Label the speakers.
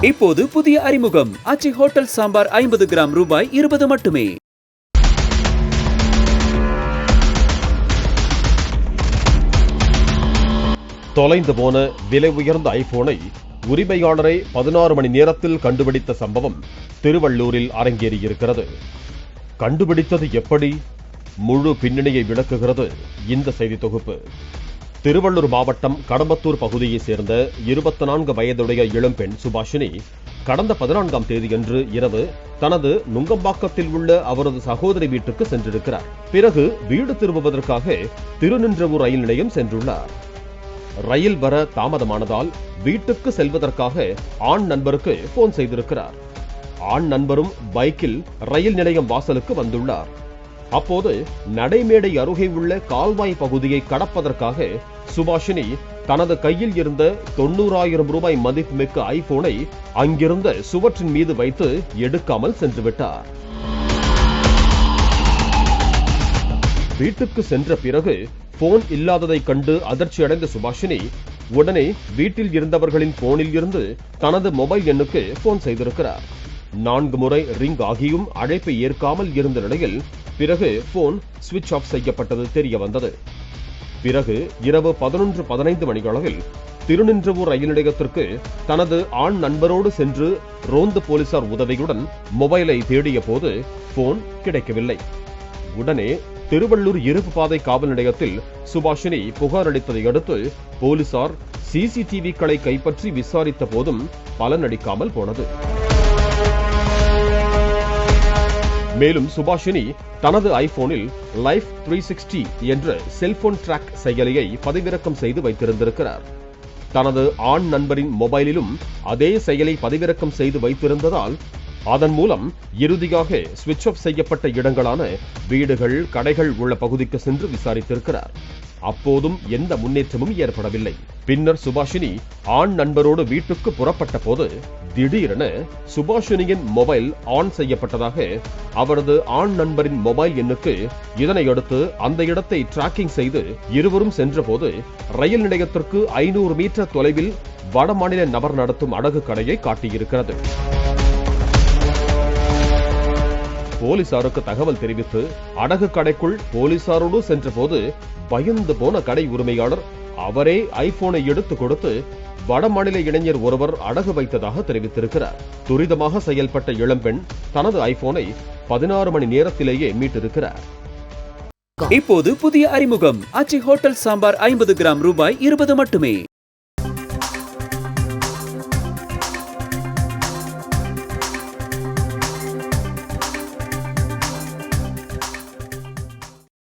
Speaker 1: இப்போது புதிய அறிமுகம் அச்சி ஹோட்டல் சாம்பார் 50 கிராம் ரூபாய் 20 மட்டுமே.
Speaker 2: தொலைந்து போன விலை உயர்ந்த ஐபோனை உரிமையாளரை 16 மணி நேரத்தில் கண்டுபிடித்த சம்பவம் திருவள்ளூரில் அரங்கேறியிருக்கிறது. கண்டுபிடித்தது எப்படி? முழு பின்னணியை விளக்குகிறது இந்த செய்தி தொகுப்பு. திருவள்ளூர் மாவட்டம் கடம்பத்தூர் பகுதியைச் சேர்ந்த 24 வயதுடைய இளம்பெண் சுபாஷினி கடந்த 14ஆம் தேதியன்று இரவு தனது நுங்கம்பாக்கத்தில் உள்ள அவரது சகோதரி வீட்டுக்கு சென்றிருக்கிறார். பிறகு வீடு திரும்புவதற்காக திருநின்றவூர் ரயில் நிலையம் சென்றுள்ளார். ரயில் வர தாமதமானதால் வீட்டுக்கு செல்வதற்காக ஆண் நண்பருக்கு போன் செய்திருக்கிறார். ஆண் நண்பரும் பைக்கில் ரயில் நிலையம் வாசலுக்கு வந்துள்ளார். அப்போது நடைமேடை அருகே உள்ள கால்வாய் பகுதியை கடப்பதற்காக சுபாஷினி தனது கையில் இருந்த 90,000 ரூபாய் மதிப்புமிக்க ஐபோனை அங்கிருந்த சுவற்றின் மீது வைத்து எடுக்காமல் சென்றுவிட்டார். வீட்டுக்கு சென்ற பிறகு போன் இல்லாததை கண்டு அதிர்ச்சியடைந்த சுபாஷினி உடனே வீட்டில் இருந்தவர்களின் போனில் இருந்து தனது மொபைல் எண்ணுக்கு போன் செய்திருக்கிறார். 4 முறை ரிங் ஆகியும் அழைப்பை ஏற்காமல் இருந்த நிலையில் பிறகு போன் சுவிட்ச் ஆஃப் செய்யப்பட்டது தெரிய வந்தது. பிறகு இரவு 11:15 மணியளவில் திருநின்றவூர் ரயில் நிலையத்திற்கு தனது ஆண் நண்பரோடு சென்று ரோந்து போலீசார் உதவியுடன் மொபைலை தேடிய போது போன் கிடைக்கவில்லை. உடனே திருவள்ளூர் இருப்பு பாதை காவல் நிலையத்தில் சுபாஷினி புகார் அளித்ததை அடுத்து போலீசார் சிசிடிவிக்களை கைப்பற்றி விசாரித்த போதும் பலனளிக்காமல் போனது. மேலும் சுபாஷினி தனது ஐபோனில் லைஃப் 360 என்ற செல்போன் டிராக் செயலியை பதிவிறக்கம் செய்து வைத்திருந்திருக்கிறார். தனது ஆண் நண்பரின் மொபைலிலும் அதே செயலை பதிவிறக்கம் செய்து வைத்திருந்ததால் அதன் மூலம் இறுதியாக சுவிட்ச் ஆஃப் செய்யப்பட்ட இடங்களான வீடுகள், கடைகள் உள்ள பகுதிக்கு சென்று விசாரித்திருக்கிறார். அப்போதும் எந்த முன்னேற்றமும் ஏற்படவில்லை. பின்னர் சுபாஷினி ஆண் நண்பரோடு வீட்டுக்கு புறப்பட்ட போது திடீரென சுபாஷினியின் மொபைல் ஆன் செய்யப்பட்டதாக அவரது ஆண் நண்பரின் மொபைல் எண்ணுக்கு இதனையடுத்து அந்த இடத்தை டிராக்கிங் செய்து இருவரும் சென்றபோது ரயில் நிலையத்திற்கு 500 மீட்டர் தொலைவில் வடமாநில நபர் நடத்தும் அடகு கடையை காட்டியிருக்கிறது. போலீசாருக்கு தகவல் தெரிவித்து அடகு கடைக்குள் போலீசாரோடு சென்றபோது பயந்து போன கடை உரிமையாளர் அவரே ஐபோனை எடுத்து கொடுத்து வடமாநில இளைஞர் ஒருவர் அடகு வைத்ததாக தெரிவித்திருக்கிறார். துரிதமாக செயல்பட்ட இளம்பெண் தனது ஐபோனை 16 மணி நேரத்திலேயே மீட்டிருக்கிறார்.
Speaker 1: இப்போது புதிய அறிமுகம் அச்சி ஹோட்டல் சாம்பார் 50 கிராம் ரூபாய் 20 மட்டுமே.